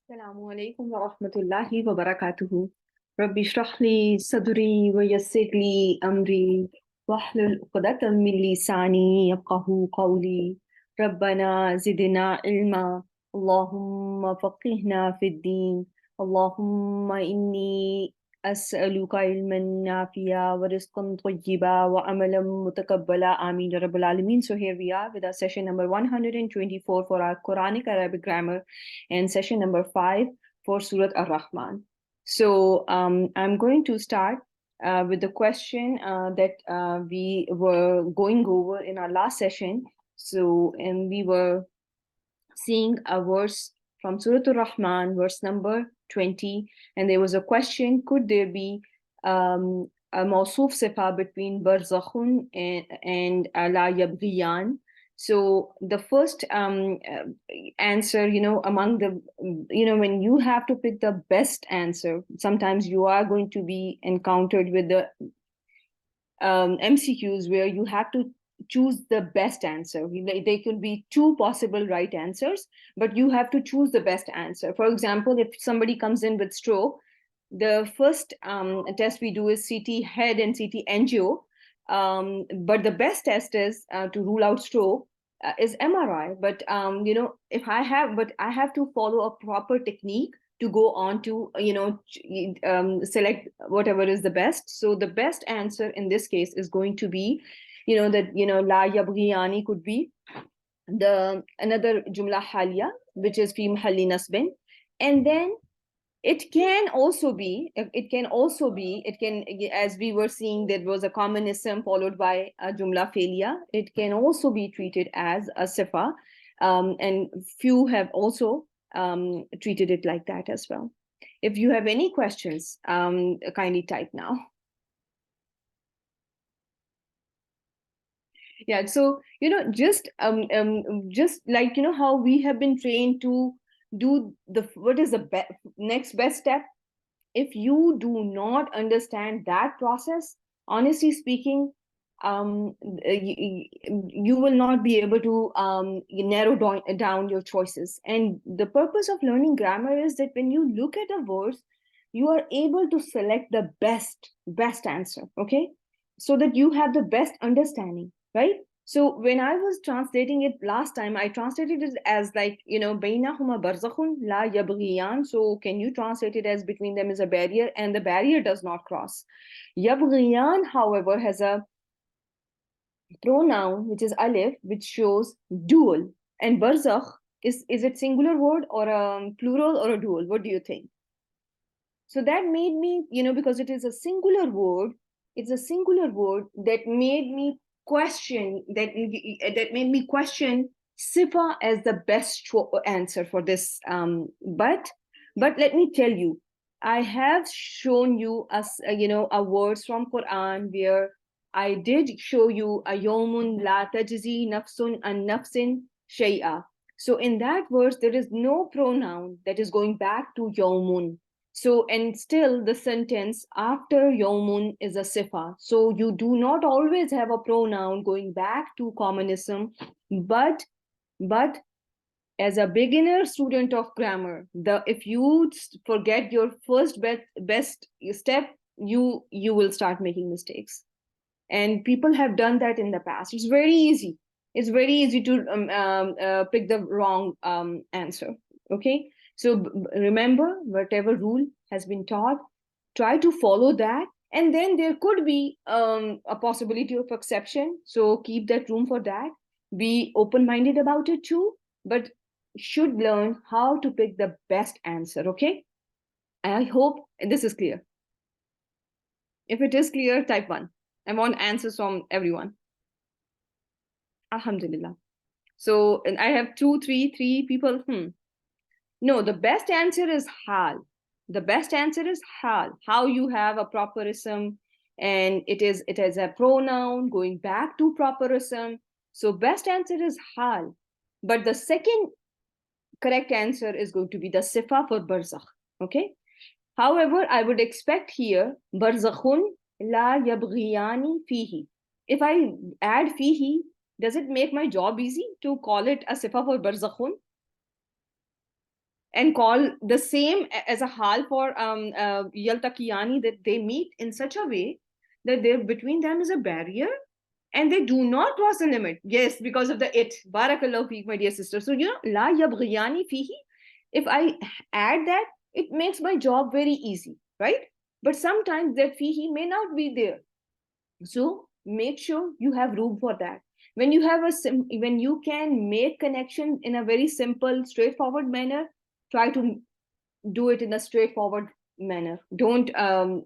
السلام عليكم ورحمة الله وبركاته. ربي اشرح لي صدري ويسر لي أمري واحلل عقدة من لساني يفقه قولي. ربنا زدنا علما، اللهم فقهنا في الدين. اللهم إني أسألك علما نافعا ورزقا طيبا وعملا متقبلا آمين يا رب العالمين. So here we are with our session number 124 for our Quranic Arabic grammar and session number 5 for Surah Ar-Rahman. So I'm going to start with the question that we were going over in our last session. So, and we were seeing a verse from Surah Ar-Rahman, verse number 20, and there was a question: could there be a mawsuf sifa between barzakhun and la yabghiyan? So the first answer, among the, when you have to pick the best answer, sometimes you are going to be encountered with the MCQs where you have to choose the best answer. They could be two possible right answers, but you have to choose the best answer. For example, if somebody comes in with stroke, the first test we do is CT head and CT angio. But the best test is to rule out stroke is MRI. But if I have to follow a proper technique to go on to select whatever is the best. So the best answer in this case is going to be that la yabghiyani could be the another jumla haliya, which is fi mahalli nasbin. And then it can also be, as we were seeing, there was a common ism followed by a jumla failure. It can also be treated as a sifa, and few have also treated it like that as well. If you have any questions, kindly type now. Yeah, so just like how we have been trained to do what is the next best step. If you do not understand that process, honestly speaking, you will not be able to narrow down your choices. And the purpose of learning grammar is that when you look at a verse, you are able to select the best answer, okay? So that you have the best understanding, right? So when I was translating it last time, I translated it as like, bainahuma barzakhun la yabghiyan. So can you translate it as between them is a barrier, and the barrier does not cross. Yabghiyan, however, has a pronoun which is alif, which shows dual. And barzakh, is it singular word or a plural or a dual? What do you think? So that made me, because it is a singular word, it's a singular word that made me question, that made me question sifa as the best answer for this. But let me tell you, I have shown you a words from Quran where I did show you a yawmun la tajzi nafsun an nafsin shay'a. So in that verse, there is no pronoun that is going back to yawmun. So, and still the sentence after yawmun is a sifa. So you do not always have a pronoun going back to commonism, but as a beginner student of grammar, if you forget your first best step, you will start making mistakes. And people have done that in the past. It's very easy. It's very easy to pick the wrong answer. Okay. So remember, whatever rule has been taught, try to follow that. And then there could be a possibility of exception. So keep that room for that. Be open-minded about it too, but should learn how to pick the best answer. Okay. I hope this is clear. If it is clear, type 1. I want answers from everyone. Alhamdulillah. So, and I have three people. No, the best answer is hal. The best answer is hal. How you have a proper ism, and it has a pronoun going back to proper ism. So best answer is hal. But the second correct answer is going to be the sifa for barzakh. Okay. However, I would expect here barzakhun la yabghiyani fihi. If I add fihi, does it make my job easy to call it a sifa for barzakhun? and call the same as a hal for yaltaqiyani, that they meet in such a way that there between them is a barrier and they do not cross the limit. Yes, because of the it. Barakallahu feek, my dear sister. So, la yabghiyani fihi, if I add that, it makes my job very easy, right? But sometimes that fihi may not be there. So make sure you have room for that. When you have when you can make connection in a very simple, straightforward manner, try to do it in a straightforward manner. Don't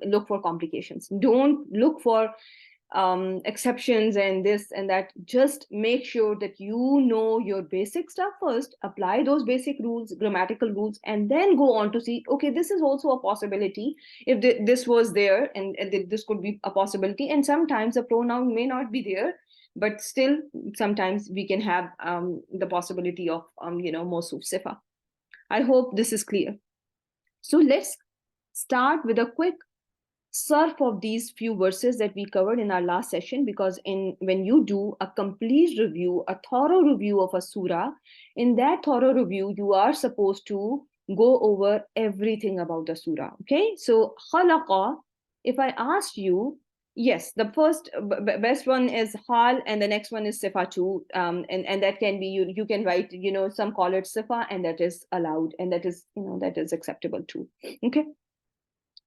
look for complications. Don't look for exceptions and this and that. Just make sure that you know your basic stuff first, apply those basic rules, grammatical rules, and then go on to see, okay, this is also a possibility. If this was there, and this could be a possibility. And sometimes a pronoun may not be there, but still sometimes we can have the possibility of mawsuf sifa. I hope this is clear. So let's start with a quick surf of these few verses that we covered in our last session, because when you do a complete review, a thorough review of a surah, in that thorough review, you are supposed to go over everything about the surah. Okay, so khalaqa, if I asked you, yes, the first best one is hal, and the next one is sifa too, and that can be, you can write, some call it sifa, and that is allowed, and that is that is acceptable too. Okay.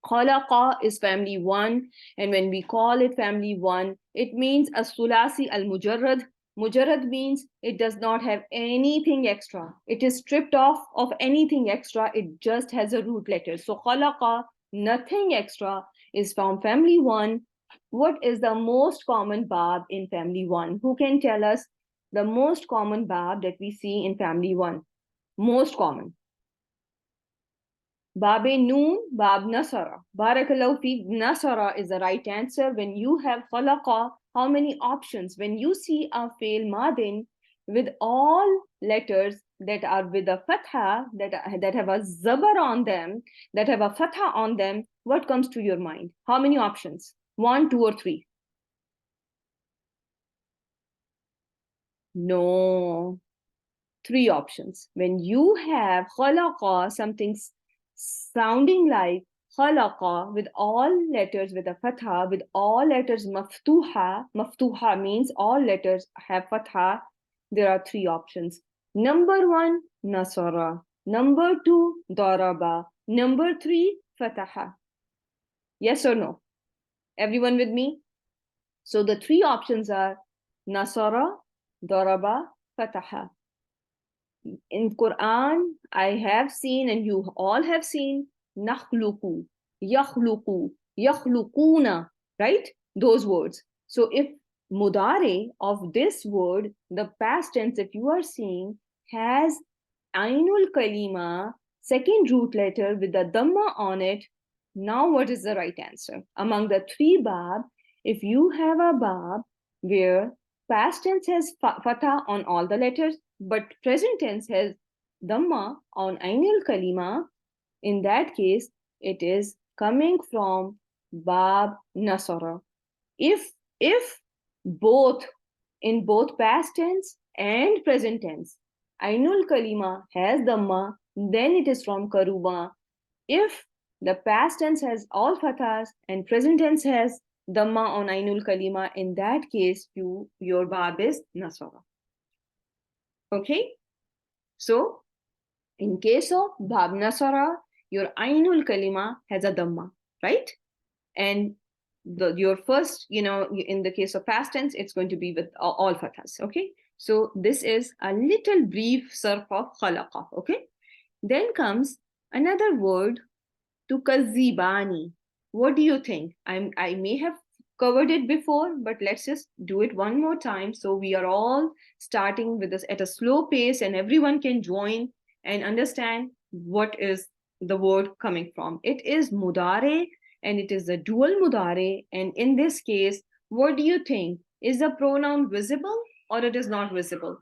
Khalaqa is family one, and when we call it family one, it means as-sulasi al-mujarrad. Mujarrad means it does not have anything extra. It is stripped off of anything extra. It just has a root letter. So khalaqa, nothing extra, is from family one. What is the most common bab in family one? Who can tell us the most common bab that we see in family one? Most common. Bab Noon, Bab Nasara. Barakallahu feek, Nasara is the right answer. When you have khalaqa, how many options? When you see a fail madin with all letters that are with a fatha, that have a zabar on them, that have a fatha on them, what comes to your mind? How many options? 1, 2, or 3? No. 3 options. When you have khalaqa, something sounding like khalaqa with all letters with a fatha, with all letters maftuha. Maftuha means all letters have fatha. There are 3 options. Number 1, nasara. Number 2, daraba. Number 3, fataha. Yes or no? Everyone with me? So the 3 options are nasara, daraba, fataha. In Quran, I have seen, and you all have seen, nakhluqu, yakhluqu, yakhluquna, right? Those words. So if mudare of this word, the past tense that you are seeing, has ainul kalima, second root letter with the dhamma on it, now what is the right answer? Among the 3 bab, if you have a bab where past tense has fatha on all the letters, but present tense has dhamma on ainul kalima, in that case, it is coming from bab nasara. If both, in both past tense and present tense, ainul kalima has dhamma, then it is from karuba. If the past tense has all fathas and present tense has dhamma on ainul kalima, in that case, your bab is nasara. Okay, so in case of bab nasara, your ainul kalima has a dhamma, right? And your first, in the case of past tense, it's going to be with all fathas. Okay, so this is a little brief surf of khalaqa. Okay, then comes another word, tukazibani. What do you think? I may have covered it before, but let's just do it one more time. So we are all starting with this at a slow pace, and everyone can join and understand what is the word coming from. It is mudare, and it is a dual mudare. And in this case, what do you think? Is the pronoun visible or it is not visible?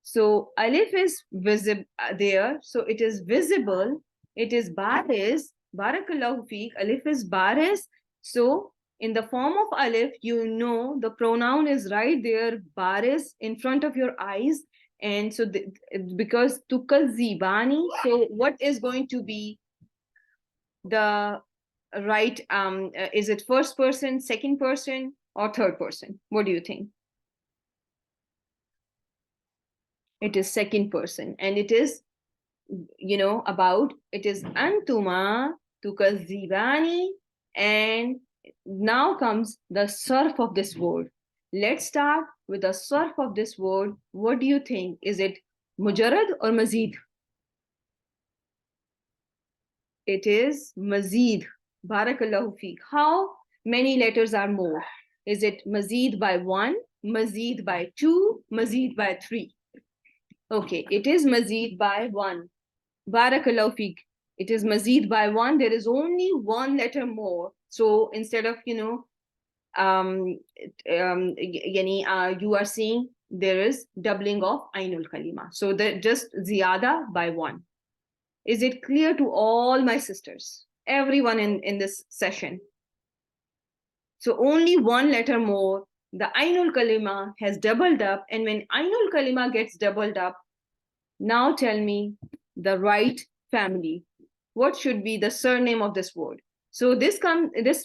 So alif is visible there, so it is visible. It is baris. Barakallahu feek. Alif is baris. So in the form of alif, the pronoun is right there, baris, in front of your eyes, And so because tukazibani, so what is going to be the right, is it first person, second person, or third person? What do you think? It is second person, and it is, about, it is antuma tukazibani, and now comes the sarf of this word. Let's start with the sarf of this word. What do you think? Is it mujarrad or mazid? It is mazid. Barakallahu feek. How many letters are more? Is it mazid by 1, mazid by 2, mazid by 3? Okay, it is mazid by 1. Barakallahu feek. It is mazid by 1. There is only one letter more. So instead of, you are seeing there is doubling of ainul kalima. So just ziyada by 1. Is it clear to all my sisters? Everyone in this session. So only one letter more. The ainul kalima has doubled up. And when ainul kalima gets doubled up, now tell me the right family. What should be the surname of this word? So this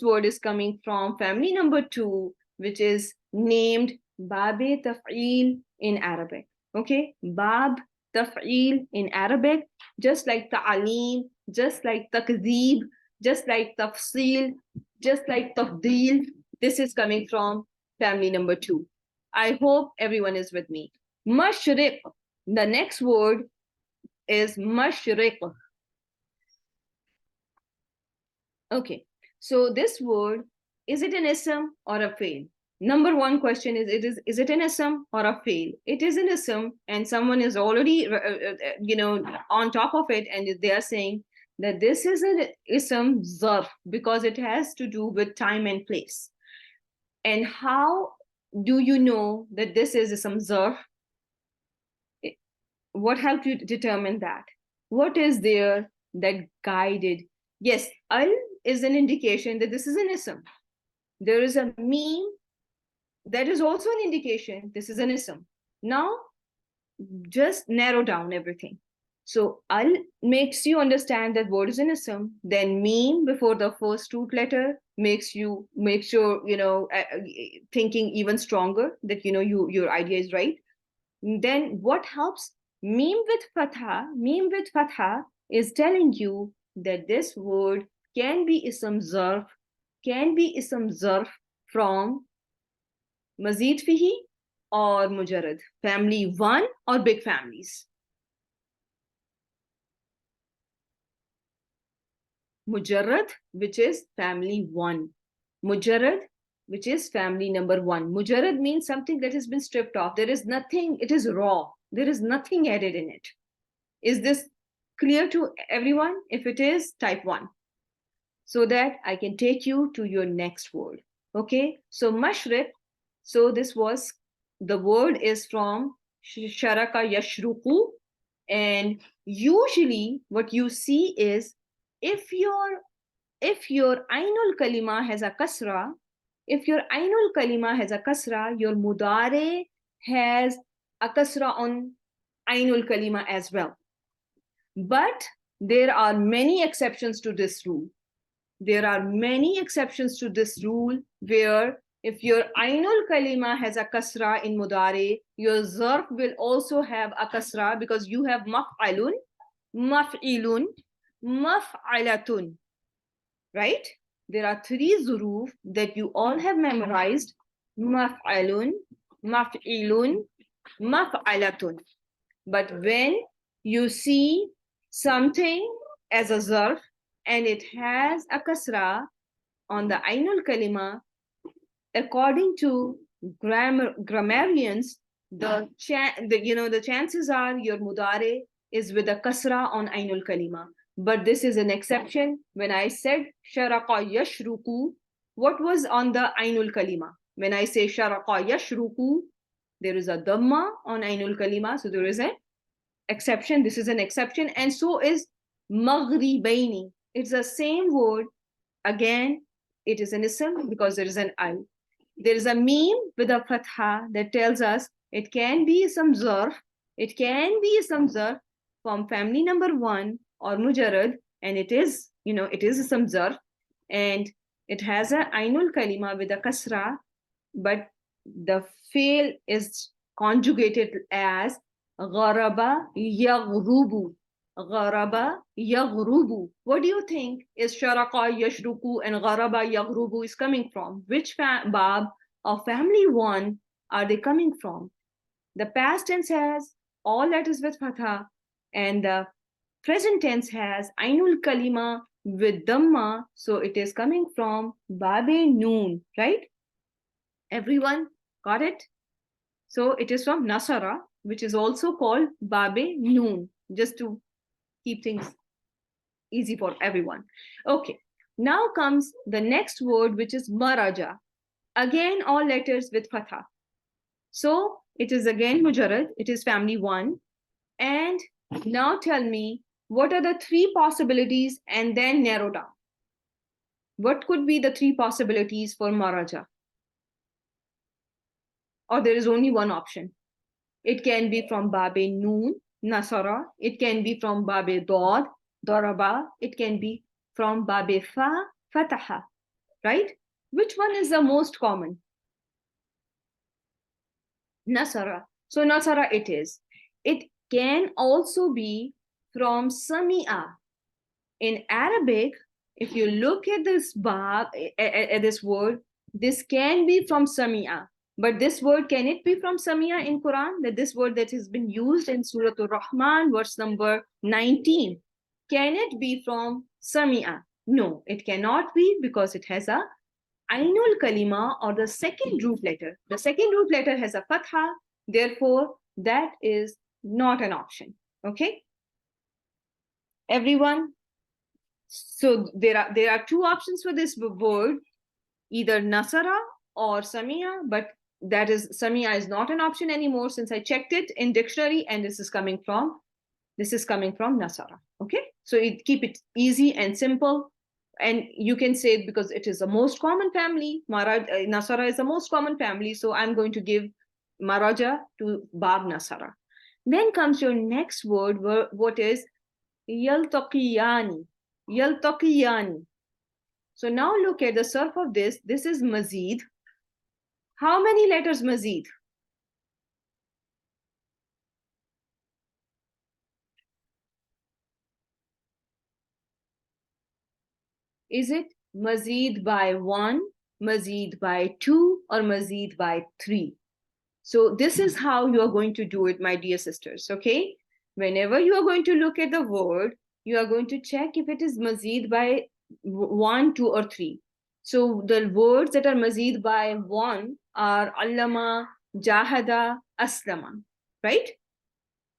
word is coming from family number 2, which is named Babe Taf'il in Arabic. Okay, Bab Taf'il in Arabic, just like Ta'alim, just like Takzeeb, just like Tafsil, just like Tafdil. This is coming from family number 2. I hope everyone is with me. Mashriq. The next word is mashriq. Okay, so this word, is it an ism or a fail? Number one question is it an ism or a fail? It is an ism, and someone is already on top of it, and they are saying that this is an ism zarf because it has to do with time and place. And how do you know that this is ism zarf? What helped you determine that? What is there that guided? Yes, al is an indication that this is an ism. There is a meme that is also an indication this is an ism. Now, just narrow down everything. So al makes you understand that word is an ism. Then meme before the first root letter makes sure thinking even stronger that your idea is right. Then what helps? Meme with fatha is telling you that this word can be ism zarf from mazid fihi or mujarrad, family 1 or big families. Mujarrad, which is family 1. Mujarrad, which is family number 1. Mujarrad means something that has been stripped off. There is nothing, it is raw. There is nothing added in it. Is this clear to everyone? If it is, type 1. So that I can take you to your next word. Okay, so mashriq. So the word is from sharaka yashruqu. And usually what you see is if your ainul kalima has a kasra, your mudare has a kasra on ainul kalima as well. But there are many exceptions to this rule. Where if your ainul kalima has a kasra in mudare, your zarf will also have a kasra because you have maf'alun, maf'ilun, maf'alatun, right? There are 3 zuruf that you all have memorized: maf'alun, maf'ilun, maf'alatun. But when you see something as a zarf and it has a kasra on the ainul kalima, according to grammarians, the chances are your mudare is with a kasra on ainul kalima. But this is an exception. When I said sharaqa yashruku, what was on the ainul kalima? When I say sharaqa yashruku, there is a dhamma on ainul kalima, so there is an exception. This is an exception, and so is maghribaini. It's the same word. Again, it is an ism because there is an al. There is a meme with a fatha that tells us it can be some zarf It can be some zarf from family number 1 or mujarrad, and it is, it is some zarf, and it has a ainul kalima with a kasra, but the fail is conjugated as gharaba yaghrubu. Gharaba yaghrubu. What do you think is sharaka yashruku and gharaba yaghrubu is coming from? Which bab of family 1 are they coming from? The past tense has all letters with fatha, and the present tense has ainul kalima with dhamma, so it is coming from babe noon, right? Everyone got it? So it is from nasara, which is also called babe noon, just to keep things easy for everyone. Okay, now comes the next word, which is maraja. Again, all letters with fatha. So it is again mujarrad, it is family 1. And now tell me, what are the 3 possibilities, and then narrow down. What could be the 3 possibilities for maraja? Or there is only one option. It can be from babe noon, nasara. It can be from babe dod, daraba. It can be from babe fa, fataha, right? Which one is the most common? Nasara. So nasara it is. It can also be from samia. In Arabic, if you look at this bab, at this word, this can be from samia. But this word, can it be from samia in Quran? That this word that has been used in Surah Ar-Rahman, verse number 19. Can it be from samia? No, it cannot be, because it has a ainul kalima, or the second root letter. The second root letter has a fatha, therefore that is not an option. Okay, everyone? So there are 2 options for this word, either nasara or samia, but that is, samia is not an option anymore since I checked it in dictionary, and this is coming from nasara. Okay, so keep it easy and simple. And you can say it because it is the most common family. Nasara is the most common family, so I'm going to give maraja to bab nasara. Then comes your next word, what is yaltaqiyani. Yaltaqiyani. So now look at the surf of this. This is Mazid. How many letters Mazid? Is it Mazid by 1, Mazid by 2, or Mazid by 3? So this is how you are going to do it, my dear sisters, okay? Whenever you are going to look at the word, you are going to check if it is Mazid by 1, 2, or 3. So the words that are Mazid by 1 are Allama, Jahada, Aslama, right?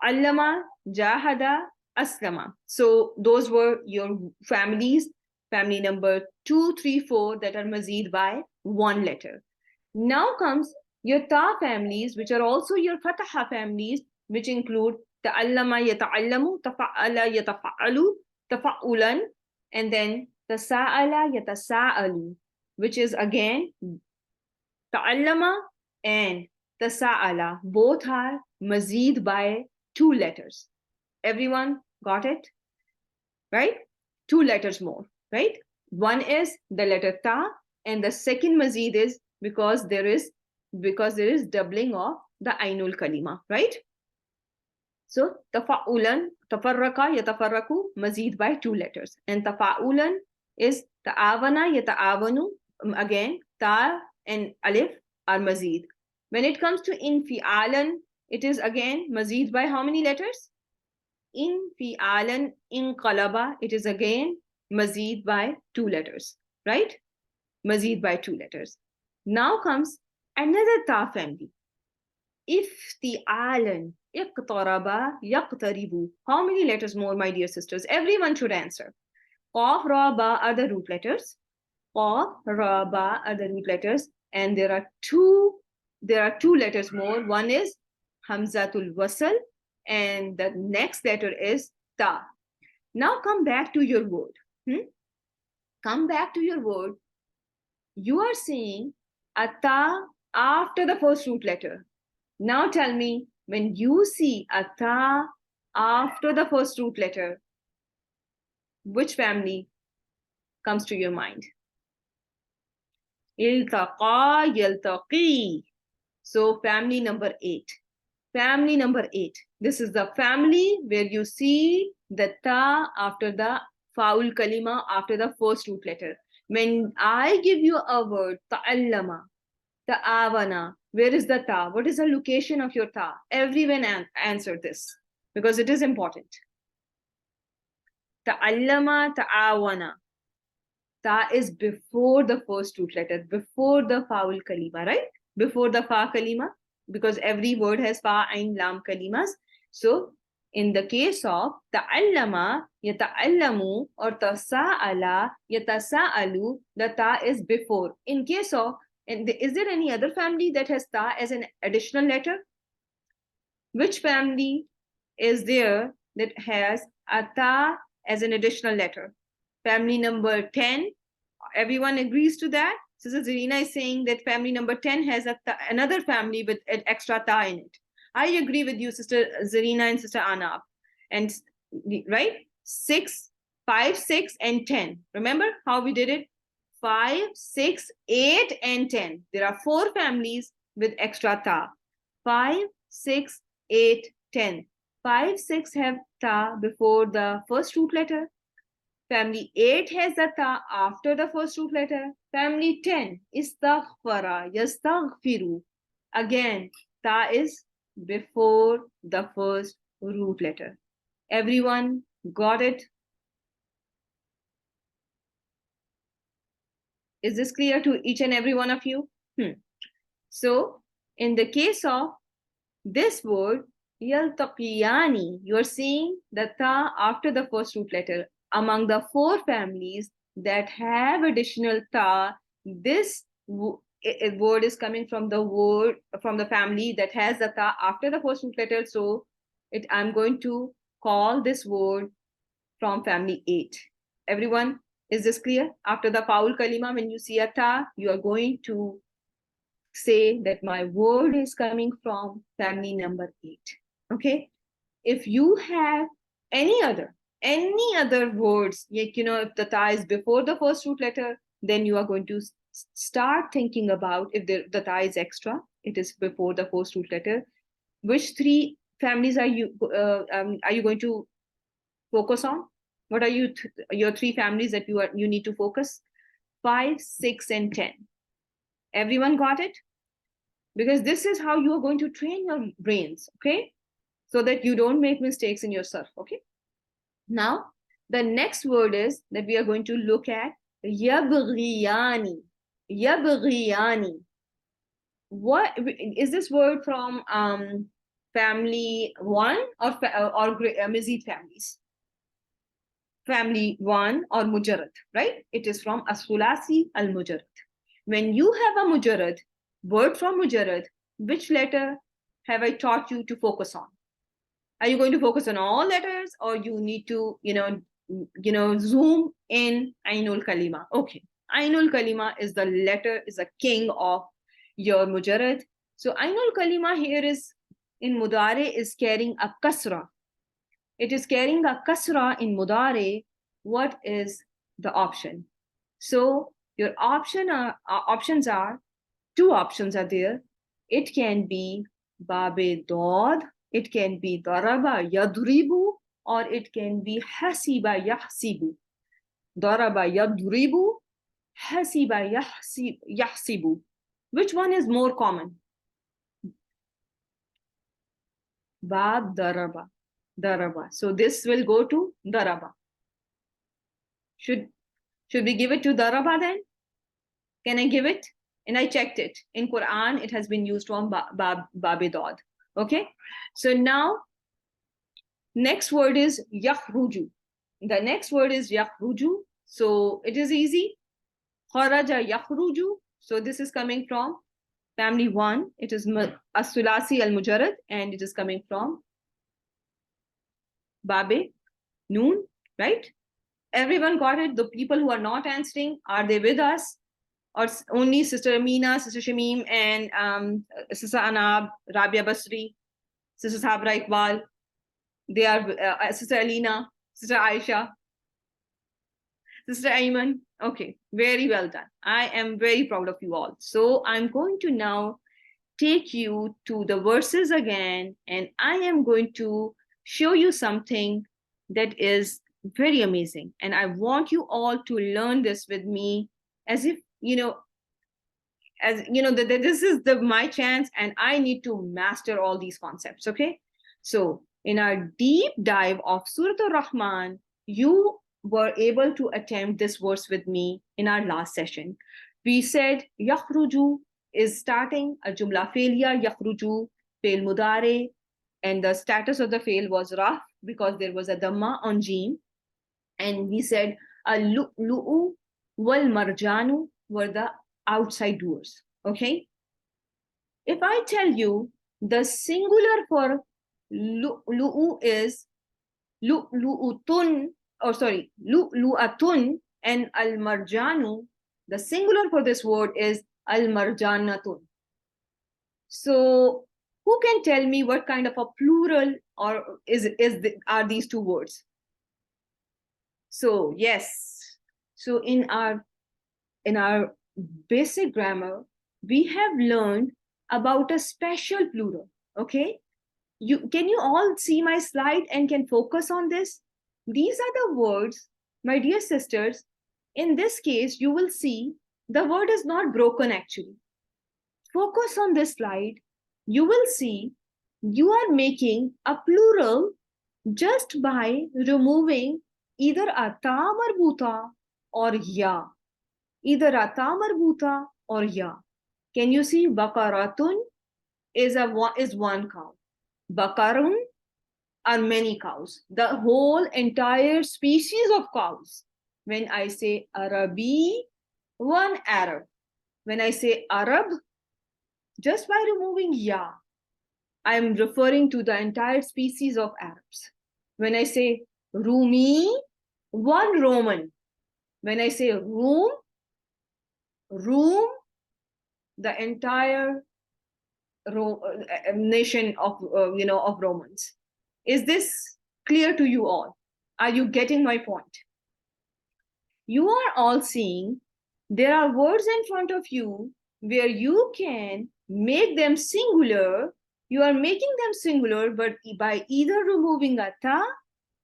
Allama, Jahada, Aslama. So those were your families, family number 2, 3, 4, that are Mazid by 1 letter. Now comes your ta families, which are also your fataha families, which include ta'allama yata'allamu, tafa'ala yatafa'alu, tafa'ulan, and then tasa'ala yatasa'alu, which is again ta'allama and tasa'ala. Both are mazid by 2 letters. Everyone got it? Right? 2 letters more, right? One is the letter ta, and the second mazid is because there is doubling of the ainul kalima, right? So tafa'ulan, tafarraqa yatafarraqu, mazid by 2 letters, and tafa'ulan is ta'avana yata'avanu, again ta and alif are mazid. When it comes to infi'alan, it is again mazid by how many letters? Infi'alan inqalaba, it is again mazid by 2 letters, right? Mazid by 2 letters. Now comes another ta family. Ifti'alan, iqtaraba, yaqtaribu. How many letters more, my dear sisters? Everyone should answer. Qaf, ra, ba are the root letters. Qaf, ra, ba are the root letters, and there are two letters more. One is hamzatul wasl, and the next letter is ta. Now come back to your word. Come back to your word. You are saying a ta after the first root letter. Now tell me, when you see a ta after the first root letter, which family comes to your mind? Iltaqa, yaltaqi. So family number 8. Family number 8. This is the family where you see the ta after the faul kalima, after the first root letter. When I give you a word, ta'allama, ta'awana, where is the ta? What is the location of your ta? Everyone answer this because it is important. Ta'allama, ta'awana. Ta is before the first root letter, before the faul kalima, right? Before the fa kalima, because every word has fa, ain, lam kalimas. So in the case of ta'allama, yata'allamu, or tasa'ala, yatasa'alu, the ta is before. In case of, is there any other family that has ta as an additional letter? Which family is there that has a ta as an additional letter? Family number 10. Everyone agrees to that? Sister Zarina is saying that family number 10 has another family with an extra ta in it. I agree with you, Sister Zarina and Sister Anab. And right? 6, 5, 6, and 10. Remember how we did it? 5, 6, 8, and 10. There are 4 families with extra ta. 5, 6, 8, 10. 5, 6 have ta before the first root letter. Family 8 has the ta after the first root letter. Family 10, istaghfara, yastaghfiru. Again, ta is before the first root letter. Everyone got it? Is this clear to each and every one of you? So, in the case of this word, yaltaqiyani, you are seeing the ta after the first root letter. Among the 4 families that have additional ta, this word is coming from the family that has the ta after the first root letter. So I'm going to call this word from family 8. Everyone, is this clear? After the faul kalima, when you see a ta, you are going to say that my word is coming from family number 8. Okay? If you have any other words, if the ta is before the first root letter, then you are going to start thinking about if the ta is extra, it is before the first root letter. Which 3 families are you going to focus on? What are your 3 families that you need to focus? 5, 6, and 10. Everyone got it? Because this is how you are going to train your brains, okay? So that you don't make mistakes in your surf, okay? Now, the next word is that we are going to look at yabghiyani. Yabghiyani. What is this word from family 1 or Mizid families? Family 1 or Mujarrad, right? It is from As-Sulasi al-Mujarrad. When you have a Mujarrad, word from Mujarrad, which letter have I taught you to focus on? Are you going to focus on all letters, or you need to, zoom in Ainul Kalima? Okay, Ainul Kalima is the letter, is a king of your Mujarrad. So Ainul Kalima here is in Mudare is carrying a kasra. It is carrying a kasra in Mudare. What is the option? So your options are 2 options are there. It can be Babe Dod, it can be Daraba Yadribu, or it can be Hasiba Yahsibu. Daraba Yadribu, Hasiba Yahsibu. Which one is more common? Bab Daraba. Daraba. So this will go to Daraba. Should we give it to Daraba then? Can I give it? And I checked it. In Quran, it has been used from Babe Dod. Okay? So now, next word is Yakhruju. The next word is Yakhruju. So it is easy. Kharaja Yakhruju. So this is coming from family 1. It is As-Sulasi al-Mujarrad, and it is coming from Babe Noon, right? Everyone got it? The people who are not answering, are they with us? Or only Sister Amina, Sister Shamim, and Sister Anab, Rabia Basri? Sister Sabra Iqbal, they are Sister Alina, Sister Aisha, Sister Ayman. Okay, very well done. I am very proud of you all. So I'm going to now take you to the verses again, and I am going to show you something that is very amazing. And I want you all to learn this with me as if, this is my chance and I need to master all these concepts, okay? So in our deep dive of Surah Ar-Rahman, you were able to attempt this verse with me in our last session. We said yakhruju is starting a jumla failure, yakhruju, fail mudare, and the status of the fail was raf because there was a dhamma on jeen. And we said al-lu'u wal marjanu were the outside doors, okay? If I tell you the singular for lu'u is lu'lu'utun, lu'lu'atun, and al-marjanu, the singular for this word is al-marjanatun. So who can tell me what kind of a plural or are these two words? So yes, so in our basic grammar, we have learned about a special plural, okay? Can you all see my slide and can focus on this? These are the words, my dear sisters. In this case, you will see the word is not broken actually. Focus on this slide. You will see you are making a plural just by removing either a ta marbuta or ya. Either a ta marbuta or ya. Can you see bakaratun is one cow. Bakarun are many cows. The whole entire species of cows. When I say Arabi, one Arab. When I say Arab, just by removing ya, I am referring to the entire species of Arabs. When I say Rumi, one Roman. When I say Room, the entire nation of of Romans. Is this clear to you all? Are you getting my point? You are all seeing there are words in front of you where you can make them singular. You are making them singular, but by either removing a ta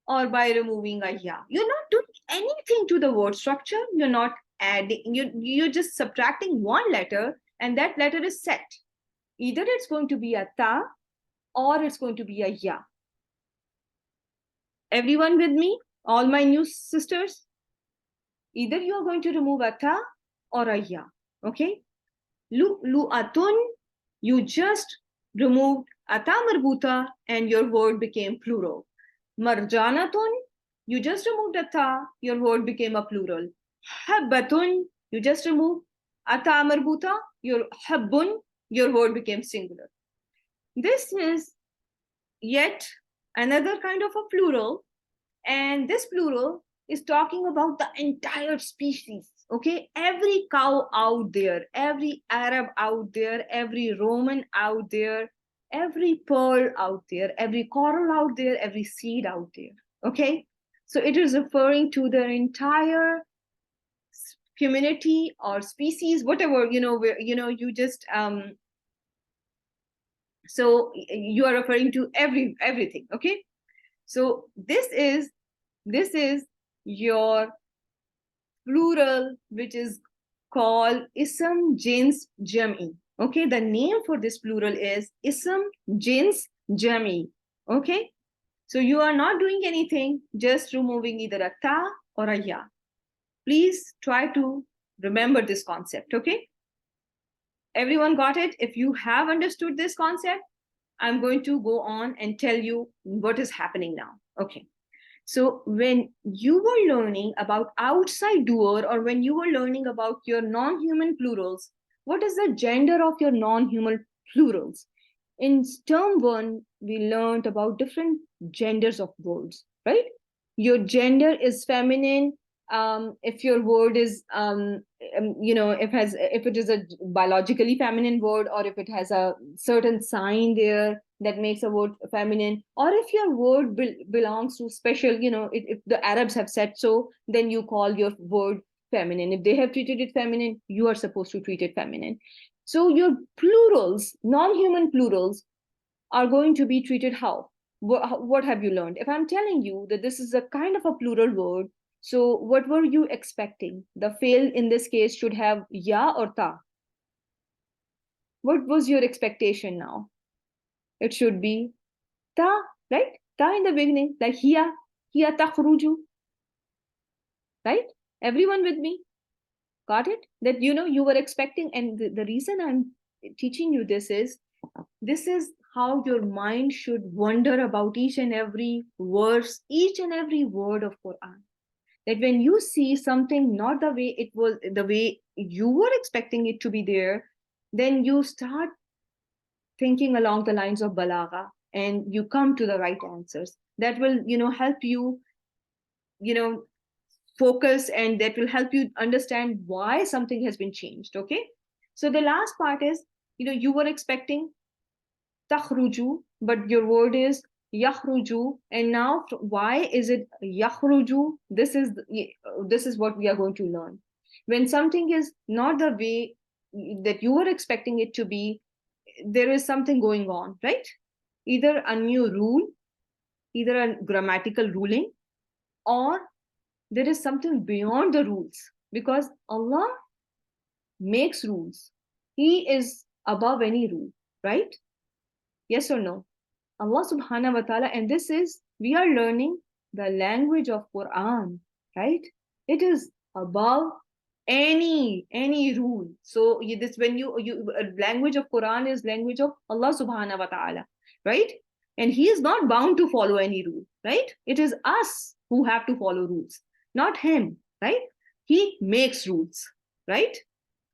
or by removing a ya. You're not doing anything to the word structure. You're not adding, you're just subtracting one letter, and that letter is set. Either it's going to be a ta or it's going to be a ya. Everyone with me? All my new sisters? Either you are going to remove a ta or a ya. Okay? Lu'atun, you just removed a ta marbuta and your word became plural. Marjanatun, you just removed a ta, your word became a plural. Habbatun, you just removed a ta marbuta, your habbun, your word became singular. This is yet another kind of a plural, and this plural is talking about the entire species, okay? Every cow out there, every Arab out there, every Roman out there, every pearl out there, every coral out there, every seed out there, okay? So it is referring to the entire community or species, whatever, you just, so you are referring to everything, okay? So this is your plural, which is called ism jins jam'i. Okay, the name for this plural is ism jins jam'i. Okay, so you are not doing anything, just removing either a ta or a ya. Please try to remember this concept. Okay, everyone got it? If you have understood this concept, I'm going to go on and tell you what is happening now. Okay. So when you were learning about outside doer, or when you were learning about your non-human plurals, what is the gender of your non-human plurals? In term one, we learned about different genders of words, right? Your gender is feminine. If your word is, if it is a biologically feminine word, or if it has a certain sign there, that makes a word feminine, or if your word belongs to special, if the Arabs have said so, then you call your word feminine. If they have treated it feminine, you are supposed to treat it feminine. So your plurals, non-human plurals, are going to be treated how? What have you learned? If I'm telling you that this is a kind of a plural word, so what were you expecting? The fail in this case should have ya or ta. What was your expectation now? It should be ta, right? Ta in the beginning, like hiya takhruju, right? Everyone with me? Got it? That you were expecting, and the reason I'm teaching you this is how your mind should wonder about each and every verse, each and every word of Quran. That when you see something not the way it was, the way you were expecting it to be there, then you start thinking along the lines of balagha, and you come to the right answers. That will, help you, focus, and that will help you understand why something has been changed. Okay. So the last part is, you were expecting takhruju, but your word is yakhruju. And now, why is it yakhruju? This is what we are going to learn. When something is not the way that you were expecting it to be, there is something going on, right? Either a new rule, either a grammatical ruling, or there is something beyond the rules, because Allah makes rules. He is above any rule, right? Yes or no? Allah subhanahu wa ta'ala, and this is, we are learning the language of Quran, right? It is above any rule. So this, when you language of Quran is language of Allah subhanahu wa ta'ala, right? And he is not bound to follow any rule, right? It is us who have to follow rules, not him, right? He makes rules, right?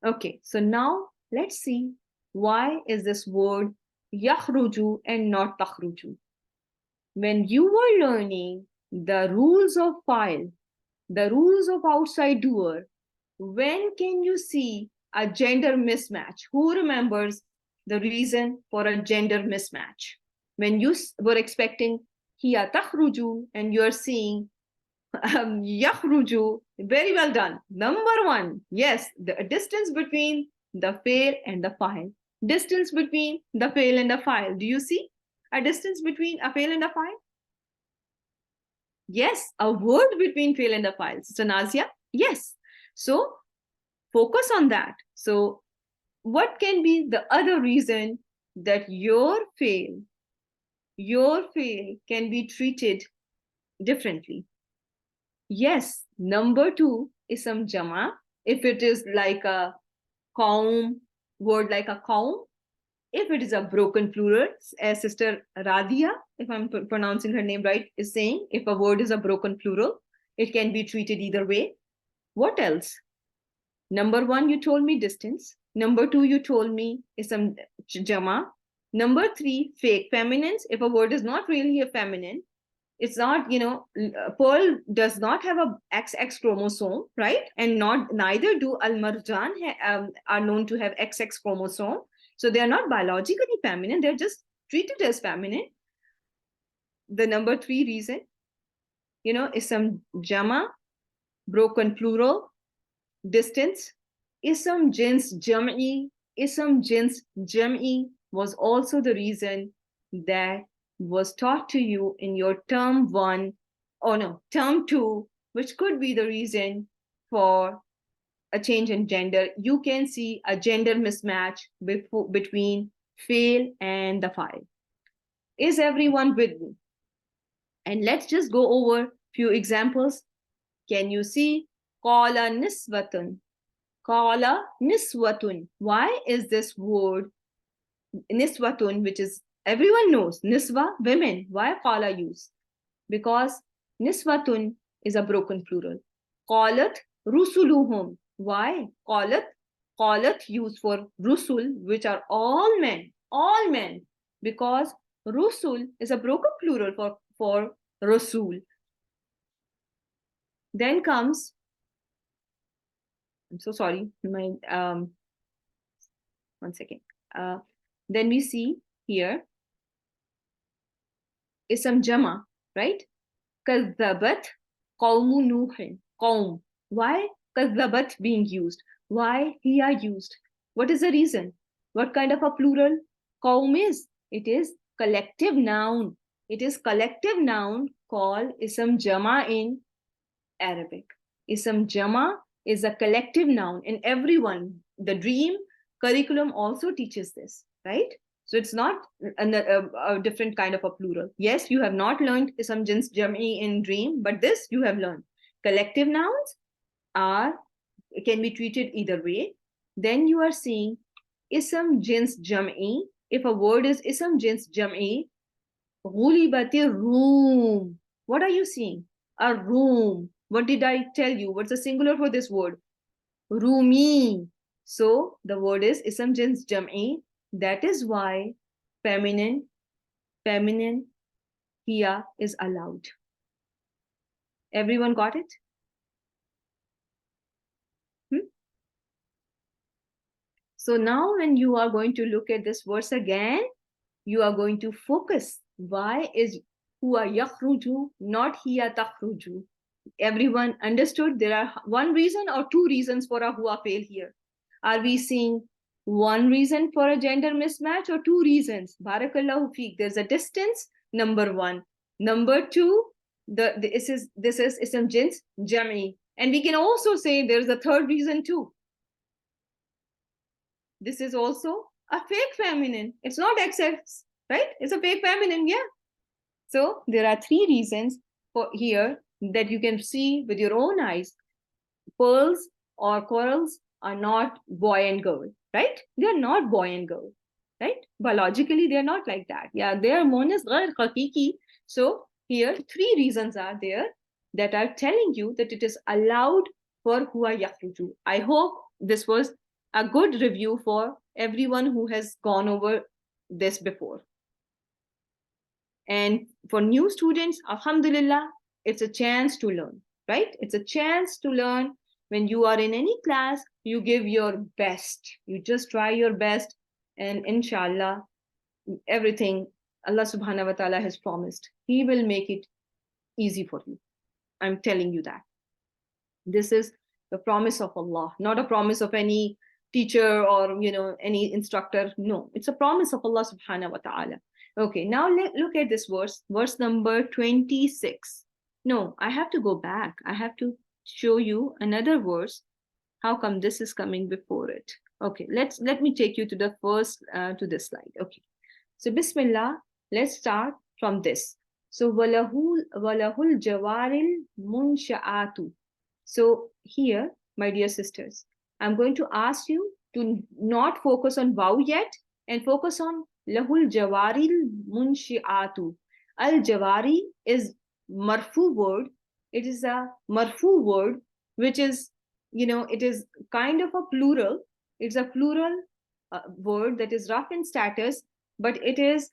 Okay, so now let's see, why is this word yakhruju and not takhruju? When you were learning the rules of fa'il, the rules of outside doer, when can you see a gender mismatch? Who remembers the reason for a gender mismatch? When you were expecting hiya takhruju and you are seeing yakhruju, very well done. Number one, yes, the distance between the fail and the fa'il. Distance between the fail and the fa'il. Do you see a distance between a fail and a fa'il? Yes, a word between fail and a fa'il. So Nazia, yes. So focus on that. So what can be the other reason that your fail can be treated differently? Yes, number two is some jama. If it is like a qaum, word like a qaum, if it is a broken plural, as Sister Radia, if I'm pronouncing her name right, is saying, if a word is a broken plural, it can be treated either way. What else? Number one, you told me distance. Number two, you told me is some jama. Number three, fake feminines. If a word is not really a feminine, it's not, pearl does not have a XX chromosome, right? And neither do al-marjan are known to have XX chromosome. So they are not biologically feminine. They're just treated as feminine. The number three reason, is some jama, broken plural, distance. Ism jins jam'i, was also the reason that was taught to you in your term 1, term 2, which could be the reason for a change in gender. You can see a gender mismatch between fail and the fa'il. Is everyone with me? And let's just go over a few examples. Can you see qala niswatun? Qala niswatun. Why is this word niswatun, which is everyone knows, niswa, women? Why qala use? Because niswatun is a broken plural. Qalat rusuluhum. Why? Qalat used for rusul, which are all men, because rusul is a broken plural for rasul. Then comes, I'm so sorry, my one second. Then we see here ism jama, right? كذبت قوم نوح. قوم. Why كذبت being used? Why هي used? What is the reason? What kind of a plural قوم is? It is collective noun. It is collective noun called ism jama in Arabic. Ism jama is a collective noun, and everyone, the dream curriculum also teaches this, right? So it's not a different kind of a plural. Yes, you have not learned ism jins jam'i in dream, but this you have learned. Collective nouns are can be treated either way. Then you are seeing ism jins jam'i. If a word is ism jins jam'i, ghulibatir room. What are you seeing? A room. What did I tell you? What's the singular for this word? Rumi. So the word is ism jins jam'i. That is why feminine hiya is allowed. Everyone got it? So now when you are going to look at this verse again, you are going to focus. Why is huwa yakhruju, not hiya takhruju? Everyone understood there are one reason or two reasons for a huwa fail here. Are we seeing one reason for a gender mismatch or two reasons? Barakallahu feek. There's a distance, number one. Number two, this is ism jins jam'i. And we can also say there's a third reason too. This is also a fake feminine. It's not XX, right? It's a fake feminine, yeah. So there are three reasons for here that you can see with your own eyes. Pearls or corals are not boy and girl, right? They're not boy and girl, right? Biologically, they're not like that. Yeah, they are monas ghair haqiqi. So here, three reasons are there that are telling you that it is allowed for huwa yakhruju. I hope this was a good review for everyone who has gone over this before. And for new students, alhamdulillah, it's a chance to learn, right? It's a chance to learn. When you are in any class, you give your best. You just try your best, and inshallah, everything Allah subhanahu wa ta'ala has promised, He will make it easy for you. I'm telling you that. This is the promise of Allah, not a promise of any teacher or any instructor. No, it's a promise of Allah subhanahu wa ta'ala. Okay, now look at this verse number 26. No, I have to go back. I have to show you another verse. How come this is coming before it? Okay, let me take you to the first to this slide. Okay, so Bismillah, let's start from this. So walahul jawaril munsha'atu. So here, my dear sisters, I'm going to ask you to not focus on wow yet and focus on lahul jawaril munshi'atu. Al jawari is marfu word. It is a marfu word, which is, it is kind of a plural. It's a plural word that is rough in status, but it is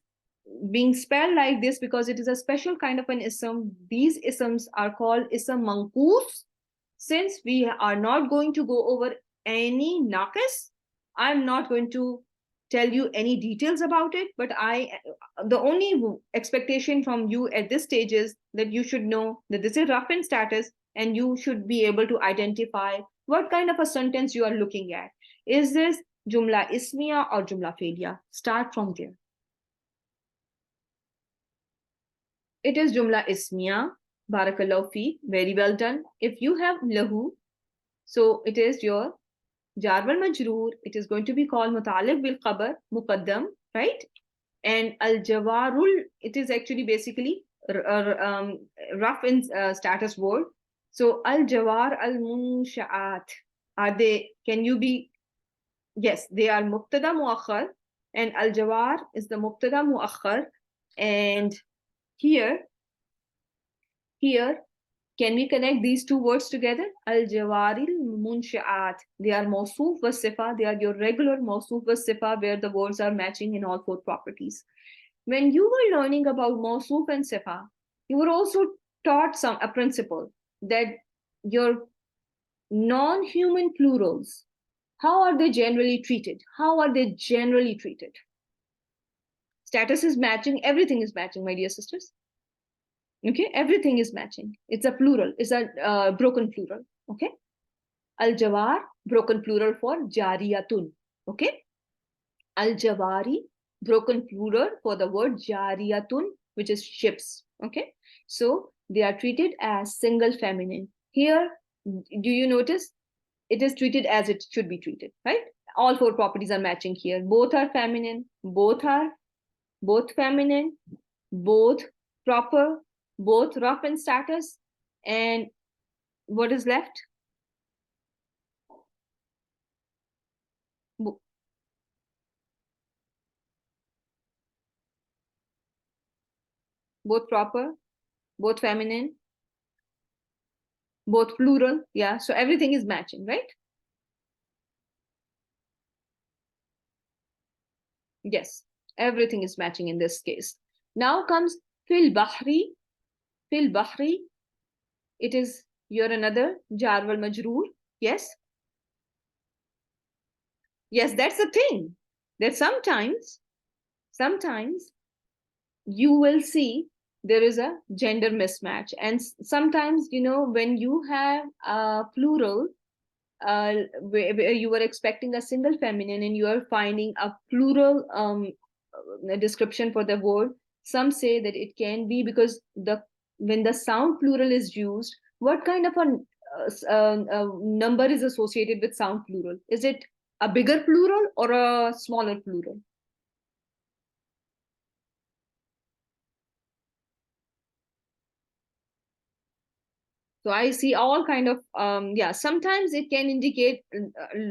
being spelled like this because it is a special kind of an ism. These isms are called ism manqus. Since we are not going to go over any naqis, I'm not going to tell you any details about it, but the only expectation from you at this stage is that you should know that this is rough in status, and you should be able to identify what kind of a sentence you are looking at. Is this jumla ismiya or jumla feiliya? Start from there. It is jumla ismiya. Barakallahu fi. Very well done. If you have lahu, so it is your jar wal majroor. It is going to be called muta'alliq bil khabar muqaddam, right? And al jawarul, it is actually basically rough in status word. So al jawar al munsha'at, are they? Can you be? Yes, they are mubtada muakhar, and al jawar is the mubtada muakhar. And here, can we connect these two words together? Al-jawaril munshi'at. They are mawsoof wa sifa. They are your regular mawsoof wa sifa, where the words are matching in all four properties. When you were learning about mawsoof and sifa, you were also taught a principle that your non-human plurals, how are they generally treated? How are they generally treated? Status is matching. Everything is matching, my dear sisters. Okay, everything is matching. It's a plural. It's a broken plural. Okay. Al-Jawar, broken plural for jariyatun. Okay. Al-Jawari, broken plural for the word jariyatun, which is ships. Okay. So they are treated as single feminine. Here, do you notice? It is treated as it should be treated, right? All four properties are matching here. Both are feminine, both feminine, both proper, both rough in status, and what is left? Both proper, both feminine, both plural. Yeah, so everything is matching, right? Yes, everything is matching in this case. Now comes fil bahri. Fil bahri, it is your another jar wal majroor. Yes, yes, that's the thing, that sometimes you will see there is a gender mismatch, and sometimes, you know, when you have a plural, where you were expecting a single feminine and you are finding a plural description for the word, some say that it can be because when the sound plural is used, what kind of a number is associated with sound plural? Is it a bigger plural or a smaller plural? So I see all kind of yeah. Sometimes it can indicate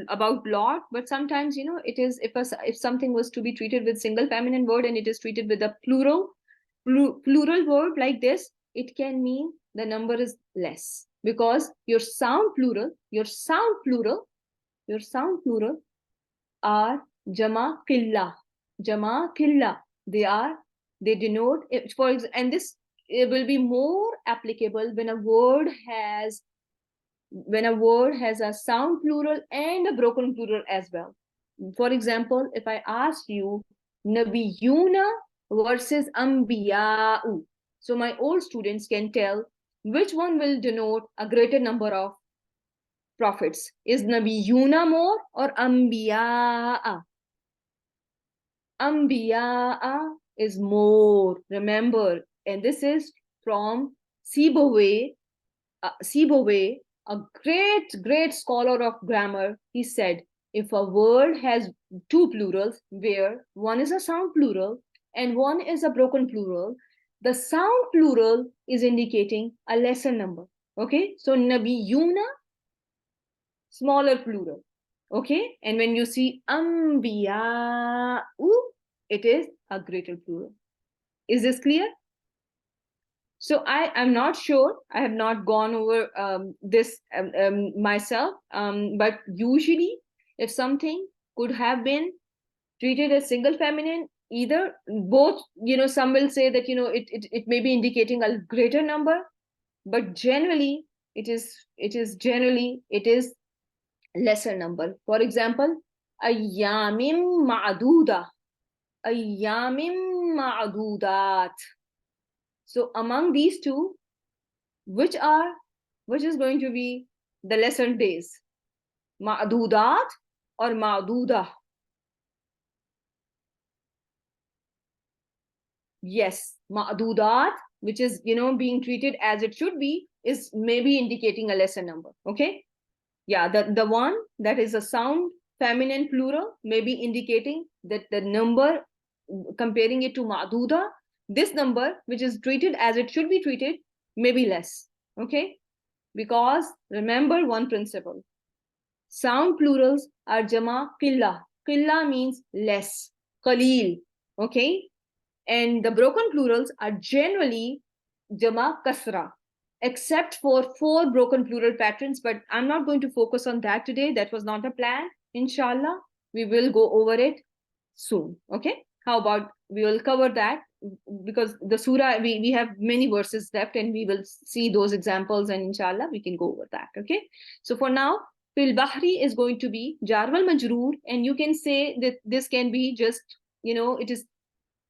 about lot, but sometimes, you know, it is if something was to be treated with single feminine word and it is treated with a plural word like this, it can mean the number is less, because your sound plural are jama qilla. They denote it for example, and this it will be more applicable when a word has a sound plural and a broken plural as well. For example, if I ask you nabiyuna versus ambiya'u, so my old students can tell which one will denote a greater number of prophets. Is nabiyuna more or ambiya'a? Ambiya'a is more, remember, and this is from Sibawayh. Sibawayh, a great scholar of grammar, he said, if a word has two plurals, where one is a sound plural and one is a broken plural, the sound plural is indicating a lesser number. Okay, so nabiyuna, smaller plural. Okay, and when you see ambiya'u, it is a greater plural. Is this clear? So I am not sure. I have not gone over this myself. But usually, if something could have been treated as single feminine, either both, you know, some will say that, you know, it may be indicating a greater number, but generally it is lesser number. For example, ayyamim ma'duda, ayyamim ma'dudat. So among these two, which is going to be the lesser days? Ma'dudat or ma'duda? Yes, ma'dudat, which is, you know, being treated as it should be, is maybe indicating a lesser number. Okay. Yeah, the one that is a sound feminine plural may be indicating that the number, comparing it to ma'duda, this number, which is treated as it should be treated, may be less. Okay, because remember one principle: sound plurals are jama qilla. Qilla means less, qalil. Okay, and the broken plurals are generally jama kasra, except for 4 broken plural patterns, but I'm not going to focus on that today. That was not a plan. Inshallah, we will go over it soon. Okay, how about we will cover that, because the surah, we have many verses left and we will see those examples, and inshallah we can go over that. Okay, so for now, fil bahri is going to be jar wal majroor, and you can say that this can be just, you know,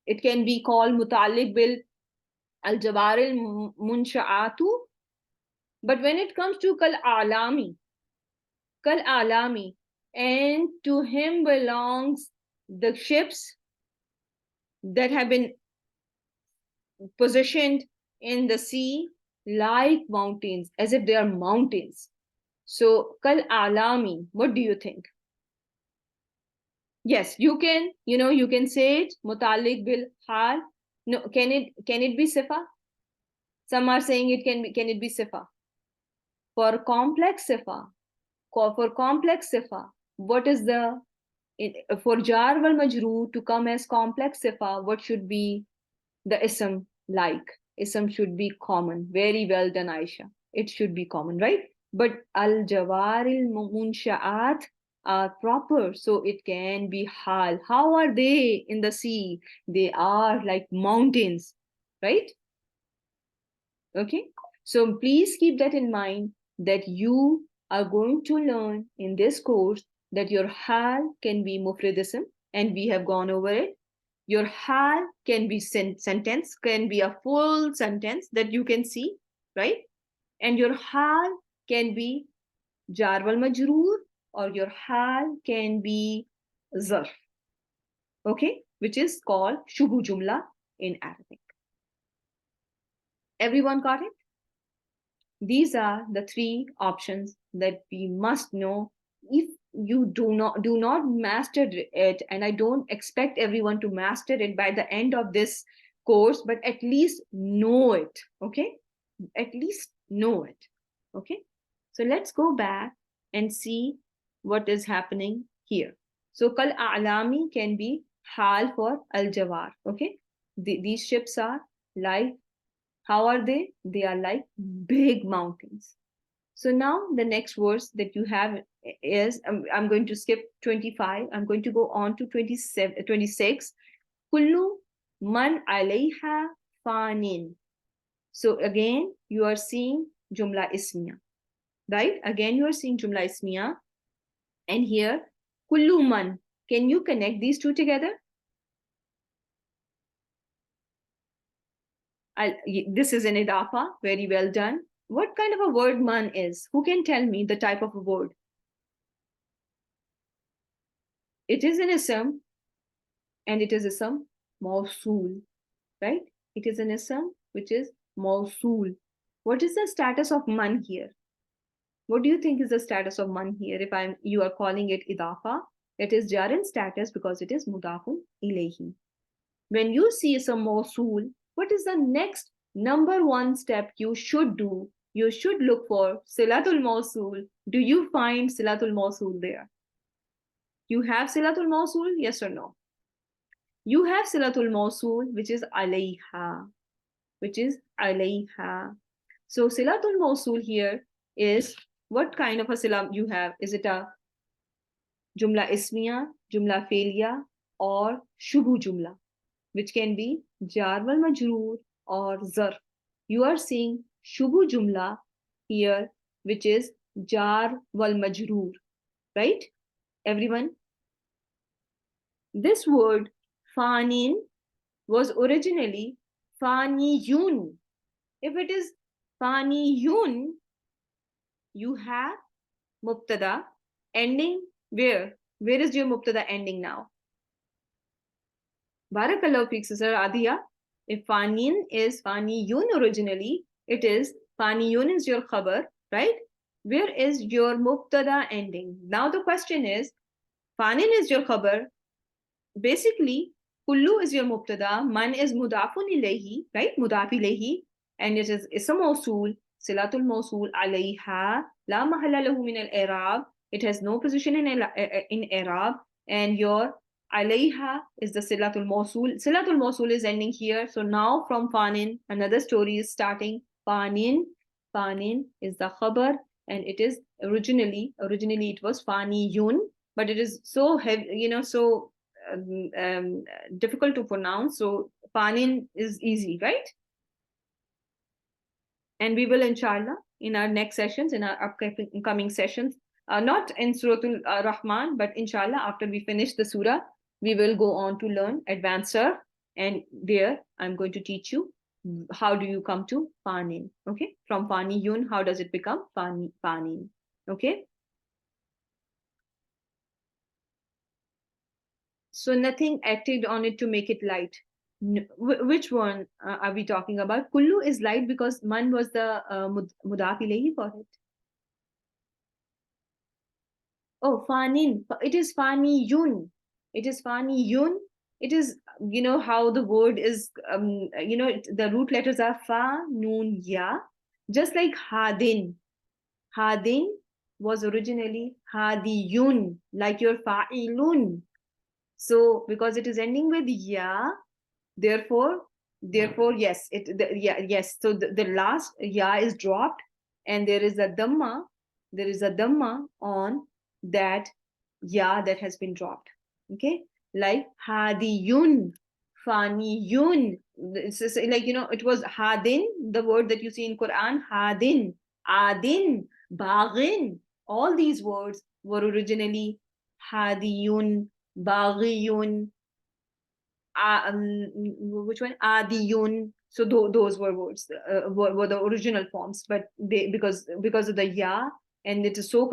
it can be called mutaliq bil Al-Jabar al-Munsha'atu. But when it comes to Kal-A'lami, and to him belongs the ships that have been positioned in the sea like mountains, as if they are mountains. So, Kal-A'lami, what do you think? Yes, you can, you can say it, mutalik bil hal. No, can it be sifa? Some are saying can it be sifa? For complex sifa, what is for jar wal majroor to come as complex sifa, what should be the ism like? Ism should be common. Very well done, Aisha. It should be common, right? But al-jawaril munsha'at are proper, so it can be hal. How are they in the sea? They are like mountains, right? Okay, so please keep that in mind, that you are going to learn in this course that your hal can be mufrad ism, and we have gone over it. Your hal can be sentence, can be a full sentence that you can see, right? And your hal can be jar wal majroor, or your hal can be zarf, okay, which is called shubu jumla in Arabic. Everyone got it? These are the three options that we must know. If you do not master it, and I don't expect everyone to master it by the end of this course, but at least know it, okay? At least know it, okay? So let's go back and see what is happening here. So kal a'lami can be hal for al-jawar, okay? These ships are like, how are they? They are like big mountains. So now the next verse that you have is, I'm going to skip 25. I'm going to go on to 26. Kullu man alayha fanin. So again, you are seeing Jumla Ismiya, right? Again, you are seeing Jumla Ismiya. And here, Kullu man. Can you connect these two together? This is an idafa. Very well done. What kind of a word man is? Who can tell me the type of a word? It is an ism, and it is ism mausul, right? It is an ism which is mausul. What is the status of man here? What do you think is the status of man here? If you are calling it idafa, it is jar in status because it is mudafun ilayhi. When you see ism mausul, what is the next number one step you should do? You should look for silatul mausul. Do you find silatul mausul there? You have silatul mausul, yes or no? You have silatul mausul, which is alayha, So silatul mausul here is, what kind of a sila you have? Is it a jumla ismiya, jumla fe'liya, or shubu jumla, which can be jar wal majroor or zarf? You are seeing shubu jumla here, which is jar wal majroor, right? Everyone? This word fanin was originally faniyun. If it is faniyun, you have mubtada ending where? Where is your mubtada ending now? Barakallahu feek, Sister Adhiya. If fanin is faniyun originally, it is faniyun is your khabar, right? Where is your mubtada ending? Now the question is, fanin is your khabar. Basically, kullu is your mubtada, man is mudafun ilayhi, right? Mudaf ilayhi, and it is ism mawsul, silatul mawsul alayha, la mahalla lahu min al-i'rab. It has no position in i'rab, and your alayha is the silatul mawsul. Silatul mawsul is ending here. So now from fanin, another story is starting. Fanin is the khabar, and it is originally it was faniyun, but it is so heavy, so difficult to pronounce. So panin is easy, right? And we will, inshallah, in our next sessions, in our upcoming sessions, not in Surah Ar-Rahman, but inshallah, after we finish the surah, we will go on to learn advanced surf, and there I'm going to teach you how do you come to fanin? Okay, from faniyun, how does it become fanin? Okay, so nothing acted on it to make it light. Which one are we talking about? Kullu is light because man was the mudaf ilayhi for it. Oh, fanin. It is faniyun. It is faniyun. It is, you know, how the word is, the root letters are fa, noon, ya. Just like hadin. Hadin was originally hadiyun, like your fa'ilun. So, because it is ending with ya, therefore yes yes, so the last ya is dropped, and there is a dhamma on that ya that has been dropped. Okay, like hadiyun, faniyun. It's just like, you know, it was hadin, the word that you see in Quran, hadin, adin, baghin. All these words were originally hadiyun, baghiyun, which one? Adiyun. So those were words, were the original forms, but they, because of the ya, and it is so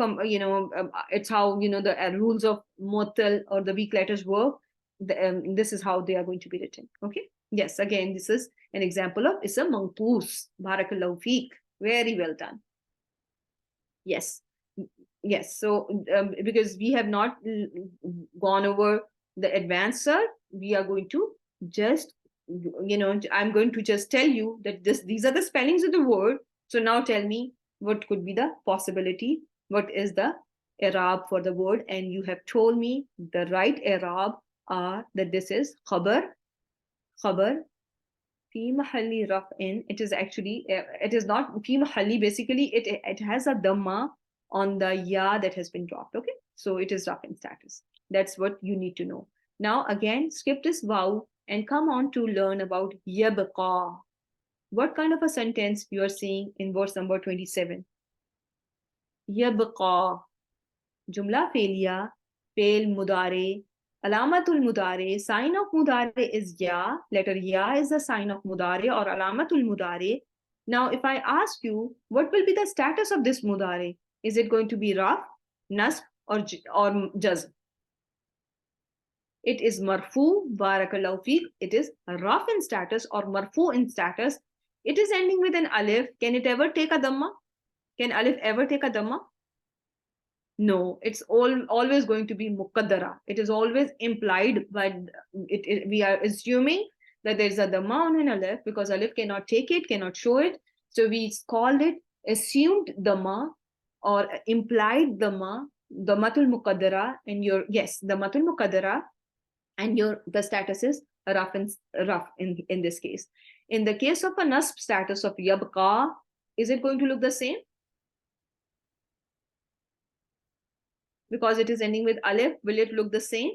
it's how, you know, the rules of mu'tal or the weak letters work. This is how they are going to be written. Okay. Yes. Again, this is an example of ism manqus. Barakallahu feek. Very well done. Yes. Yes. So because we have not gone over the advanced Surf, we are going to just, you know, I'm going to just tell you that these are the spellings of the word. So now tell me what could be the possibility, what is the i'rab for the word, and you have told me the right i'rab are that this is khabar fi mahalli raf'in. It is actually, it is not fi mahalli. Basically, it has a dhamma on the ya that has been dropped. Okay, so it is raf'in status. That's what you need to know. Now again, skip this wow and come on to learn about yabqa. What kind of a sentence you are seeing in verse number 27? Yabqa, jumla felia, fail mudare. Alamatul mudare, sign of mudare is ya. Letter ya is the sign of mudare or alamatul mudare. Now, if I ask you, what will be the status of this mudare? Is it going to be raf, nasb, or jazm? It is marfu, barakallahu feek. It is raf in status or marfu in status. It is ending with an alif. Can it ever take a dhamma? Can alif ever take a dhamma? No, it's always going to be muqaddara. It is always implied, but we are assuming that there is a dhamma on an alif because alif cannot take it, cannot show it. So we called it assumed dhamma or implied dhamma, dhammatul muqaddara, and your yes, dhammatul muqaddara, and the status is rough in this case. In the case of a nasb status of yabqa, is it going to look the same? Because it is ending with alif, will it look the same?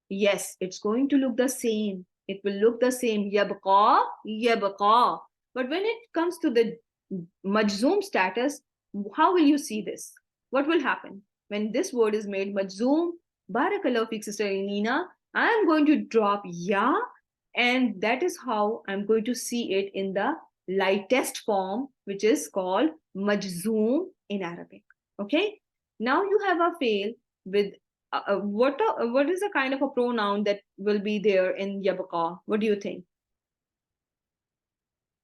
Yes, it's going to look the same. It will look the same. Yabqa, yabqa. But when it comes to the majzoom status, how will you see this? What will happen? When this word is made majzoom, barakallahu feek, Sister Nina, I am going to drop ya, and that is how I'm going to see it in the lightest form, which is called majzoom in Arabic. Okay? Now you have a fail with what is the kind of a pronoun that will be there in yabqa? What do you think?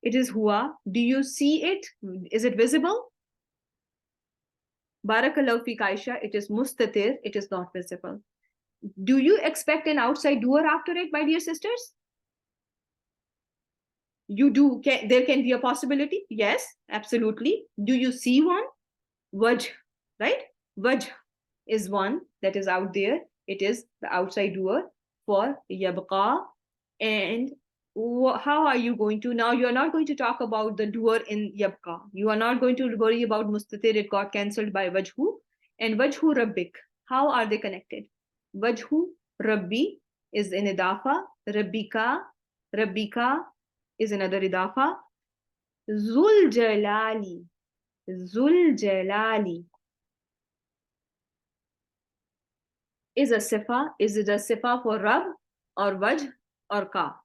It is huwa. Do you see it? Is it visible? Barakallahu fi Aisha. It is mustatir. It is not visible. Do you expect an outside doer after it, my dear sisters? You do. There can be a possibility. Yes, absolutely. Do you see one? Wajh, right? Wajh is one that is out there. It is the outside doer for yabqa. And how are you going to, now you're not going to talk about the doer in yabqa. You are not going to worry about mustatir, it got cancelled by wajhu. And wajhu rabbik, how are they connected? Wajhu rabbi is in idafa, rabbika is another idafa. Zul jalali is a sifa. Is it a sifa for Rab or Wajh or Ka?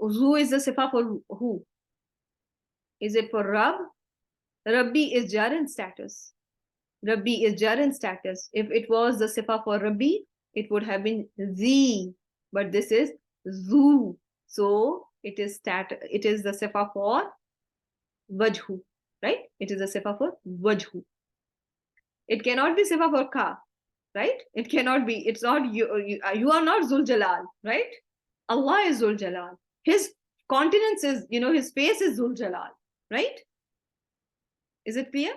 Who is the sifa for who? Is it for Rabb? Rabbi is jar in status. Rabbi is jar in status. If it was the sifa for Rabbi, it would have been Z, but this is Zu. So it is the sifa for Wajhu, right? It is the sifa for Wajhu. It cannot be sifa for Ka, right? It cannot be. It's not you. You are not Zul Jalal, right? Allah is Zul Jalal. His countenance is, his face is Zul Jalal, right? Is it clear?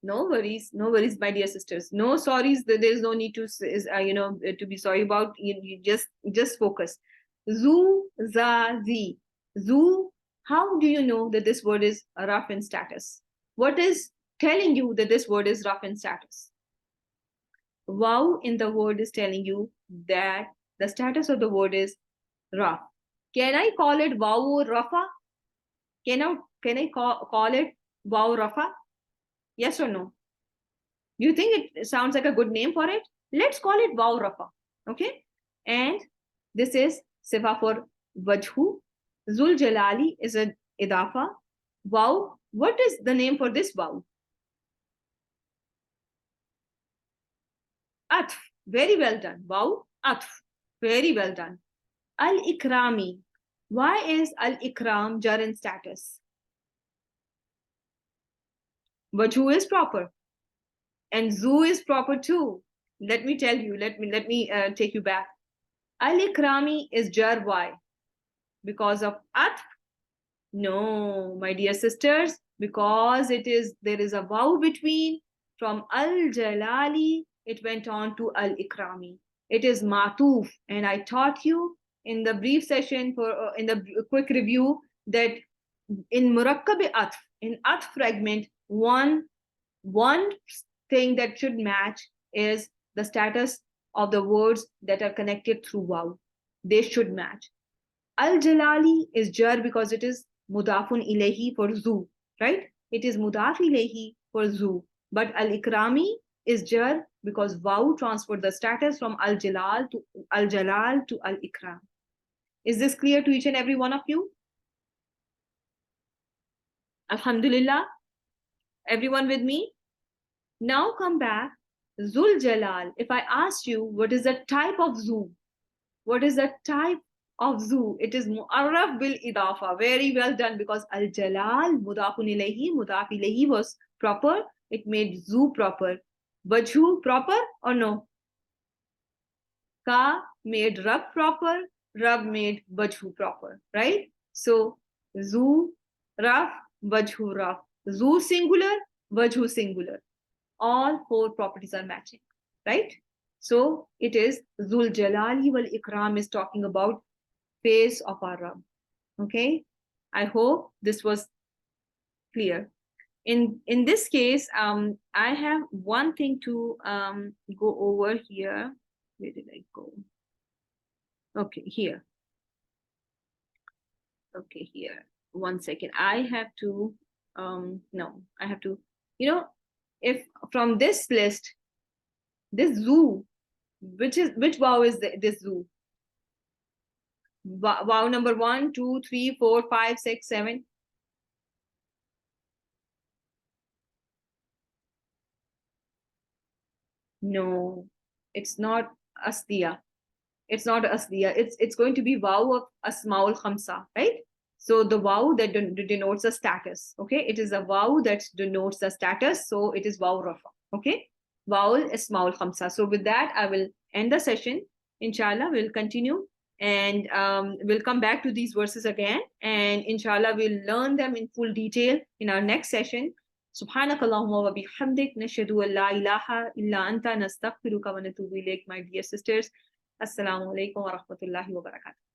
No worries, my dear sisters. No sorries. There is no need to, to be sorry about. You just focus. Zu, za, zi. Zu. How do you know that this word is rough in status? What is telling you that this word is rough in status? Wow in the word is telling you that the status of the word is rough. Can I call it wow rafa? Can I call it wow rafa? Yes or no? Do you think it sounds like a good name for it? Let's call it wow rafa. Okay? And this is sifa for wajhu. Zul Jalali is an idafa. Wow. What is the name for this wow? Atf. Very well done. Wow. Atf. Very well done. Al-Ikrami. Why is Al-Ikram jar in status? Wajhu is proper. And Zu is proper too. Let me tell you. Let me take you back. Al-Ikrami is jar. Why? Because of Atf? No, my dear sisters. Because there is a wow between. From Al-Jalali, it went on to Al-Ikrami. It is matuf. And I taught you in the brief session in the quick review that in murakkab atf, in atf fragment, one thing that should match is the status of the words that are connected through waw. They should match. Al-Jalali is jar because it is mudafun ilayhi for zu, right? It is mudaf ilayhi for zu. But Al-Ikrami is jar because waw transferred the status from Al-Jalal to Al-Ikram. Is this clear to each and every one of you? Alhamdulillah. Everyone with me? Now come back. Zul Jalal. If I ask you what is the type of zu? What is the type of zu? It is mu'arraf bil idafa. Very well done, because Al-Jalal, mudafun ilayhi was proper. It made zu proper. Wajhu proper or no? Ka made Rab proper. Rab made Wajhu proper, right? So zu, Raf, Wajhu, Raf. Zu singular, Wajhu singular. All four properties are matching, right? So it is Zul Jalali wal Ikram is talking about face of our Rabb. Okay, I hope this was clear. In this case, I have one thing to go over here. Where did I go? Okay, here. Okay, here. 1 second. I have to. No, I have to. If from this list, this zoo, which wow is this zoo? Wow number 1, 2, 3, 4, 5, 6, 7. No, it's not Asdiya. It's not Asdiya. It's going to be wow of Asmaul Khamsa, right? So the wow that denotes the status. Okay, it is a wow that denotes the status. So it is wow rafa. Okay, wow Asmaul Khamsa. So with that, I will end the session. Inshallah, we'll continue, and we'll come back to these verses again, and inshallah we'll learn them in full detail in our next session. سبحانك اللهم وبحمدك نشهد أن لا إله إلا أنت نستغفرك ونتوب إليك. My dear sisters, Assalamu alaikum wa rahmatullahi wa barakatuh.